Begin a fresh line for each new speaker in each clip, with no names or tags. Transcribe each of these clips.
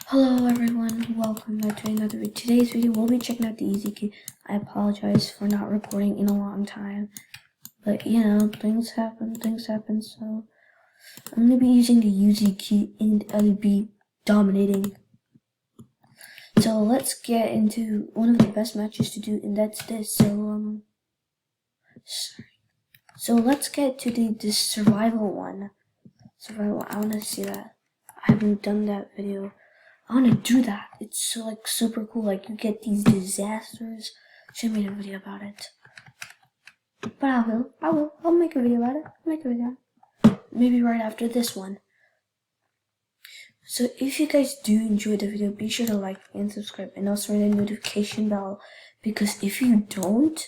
Hello everyone, welcome back to another video. Today's video we'll be checking out the Yuzi key. I apologize for not recording in a long time, but you know, things happen, so I'm going to be using the Yuzi key and I'll be dominating. So let's get into one of the best matches to do, and that's this. So let's get to the survival one. I want to see that. I haven't done that video. I want to do that. It's so, like, super cool. Like, you get these disasters. Should have made a video about it. But I'll make a video about it. Maybe right after this one. So if you guys do enjoy the video, be sure to like and subscribe. And also ring the notification bell. Because if you don't,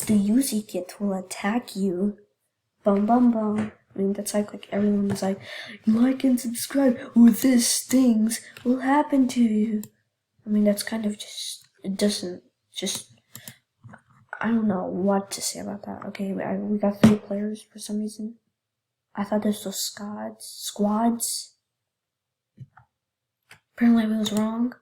the Yuzi kit will attack you. Bum bum bum. I mean, that's like everyone's like, like and subscribe, or this things will happen to you. I mean, that's kind of just, I don't know what to say about that. Okay, we got 3 players for some reason. I thought this was squads. Apparently I was wrong.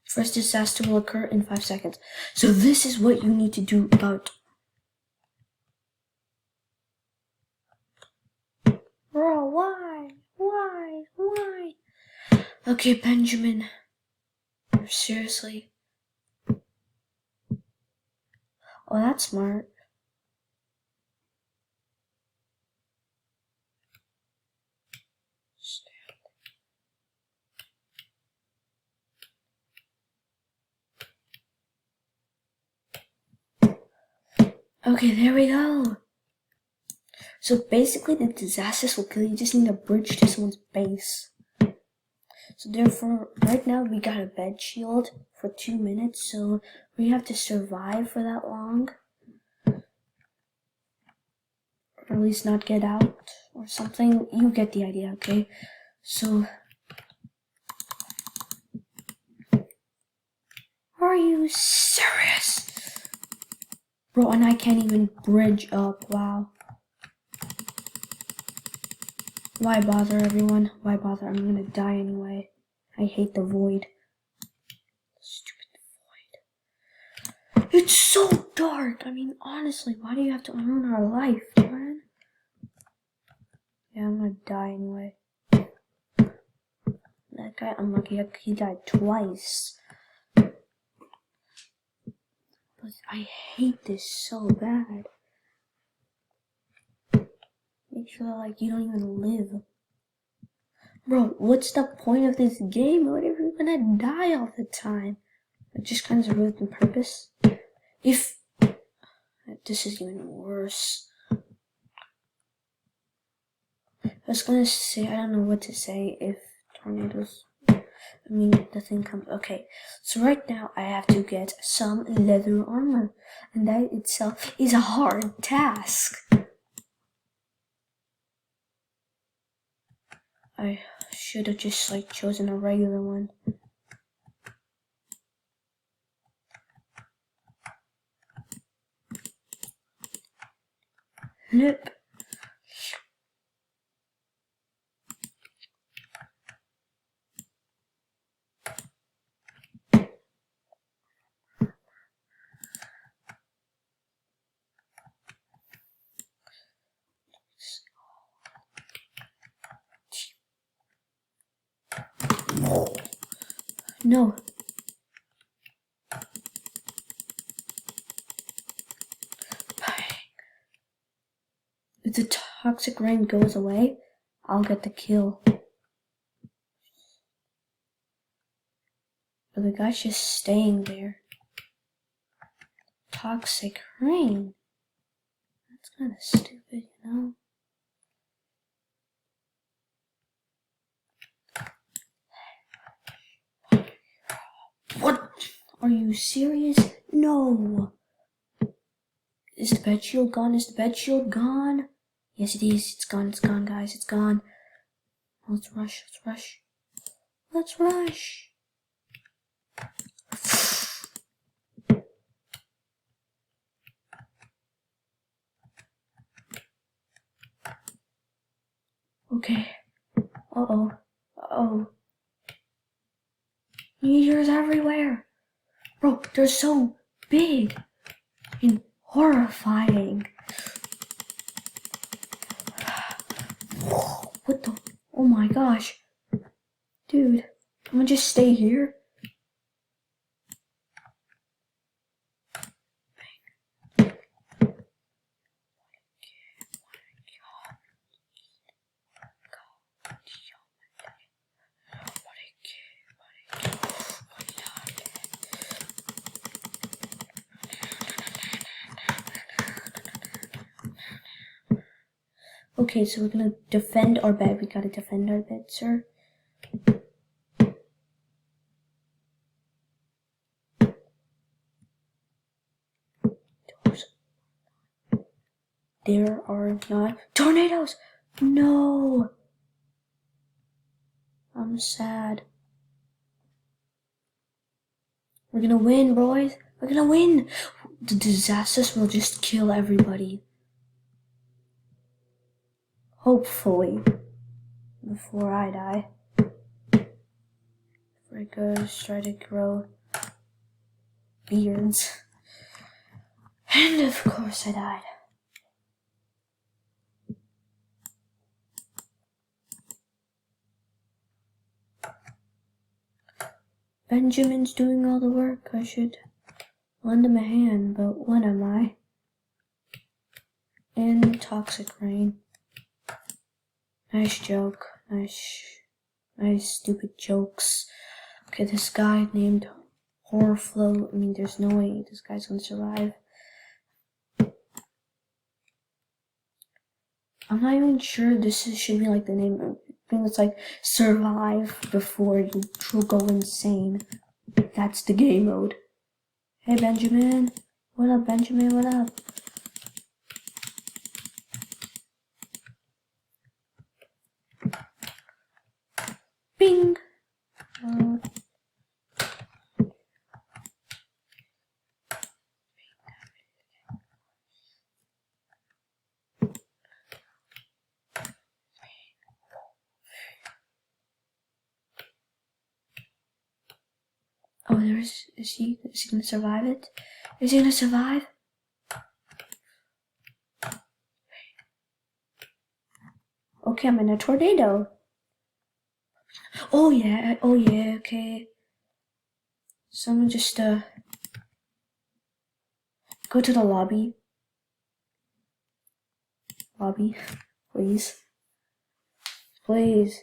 First disaster will occur in 5 seconds. So this is what you need to do about. Bro, why? Okay, Benjamin. Seriously? Oh, that's smart. Okay, there we go. So basically the disasters will kill you. You just need a bridge to someone's base. So therefore, right now we got a bed shield for 2 minutes, so we have to survive for that long. Or at least not get out or something. You get the idea, okay? So, are you serious? Bro, and I can't even bridge up, wow. Why bother, everyone? Why bother? I'm gonna die anyway. I hate the void. Stupid void. It's so dark! I mean, honestly, why do you have to ruin our life, man? Yeah, I'm gonna die anyway. That guy, unlucky, he died twice. But I hate this so bad. Make sure that, like, you don't even live. Bro, what's the point of this game? What if you're gonna die all the time? It just kind of ruined the purpose. If this is even worse. I was gonna say, I don't know what to say if tornadoes, the thing comes. Okay, so right now I have to get some leather armor, and that itself is a hard task. I should have just, like, chosen a regular one. Nope. No. If the toxic rain goes away, I'll get the kill. But the guy's just staying there. Toxic rain? That's kind of stupid, you know? What? Are you serious? No! Is the bed shield gone? Is the bed shield gone? Yes, it is. It's gone, guys. It's gone. Let's rush. Let's rush. Okay. Uh-oh. Uh-oh. Meteors everywhere. Bro, they're so big and horrifying. What the? Oh my gosh. Dude, I'm gonna just stay here. Okay, so we're gonna defend our bed. We gotta defend our bed, sir. There are not tornadoes! No! I'm sad. We're gonna win, boys. We're gonna win! The disasters will just kill everybody. Hopefully. Before I die. Before I go try to grow beards. And of course I died. Benjamin's doing all the work. I should lend him a hand, but when am I? And toxic rain. Nice joke. Nice stupid jokes. Okay, this guy named Horrorflow. I mean, there's no way this guy's gonna survive. I'm not even sure should be like the name. I think it's like survive before you go insane. That's the game mode. Hey Benjamin. What up, Benjamin? What up? Bing! Oh, is he gonna survive it? Is he gonna survive? Okay, I'm in a tornado. Oh yeah, okay. So I'm gonna just go to the lobby. Lobby, please. Please.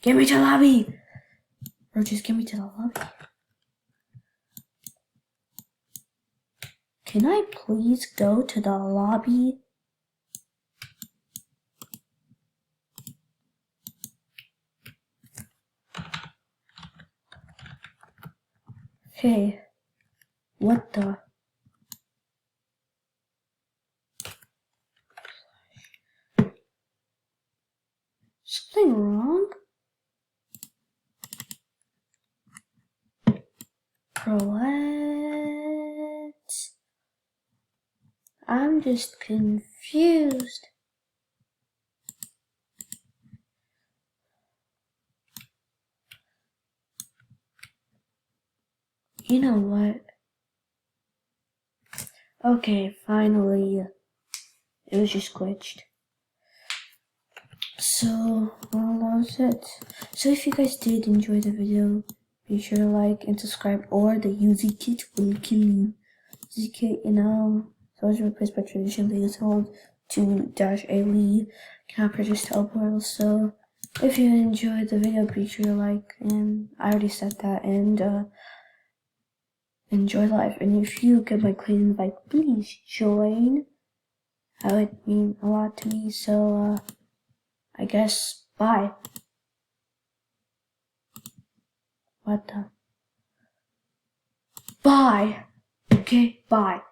Get me to the lobby! Or just get me to the lobby. Can I please go to the lobby? Hey, what the? Something wrong? Bro, what? I'm just confused. You know what? Okay, finally. It was just glitched. So, well, that was it. So if you guys did enjoy the video, be sure to like and subscribe, or the Yuzi kit will kill you. Yuzi kit, you know, so it's replaced by traditionally sold to -a Lee. Cannot purchase teleport. So if you enjoyed the video, be sure to like, and I already said that, and enjoy life. And if you get my clean invite, please join. That would mean a lot to me. So I guess bye. What the? Bye. Okay, bye.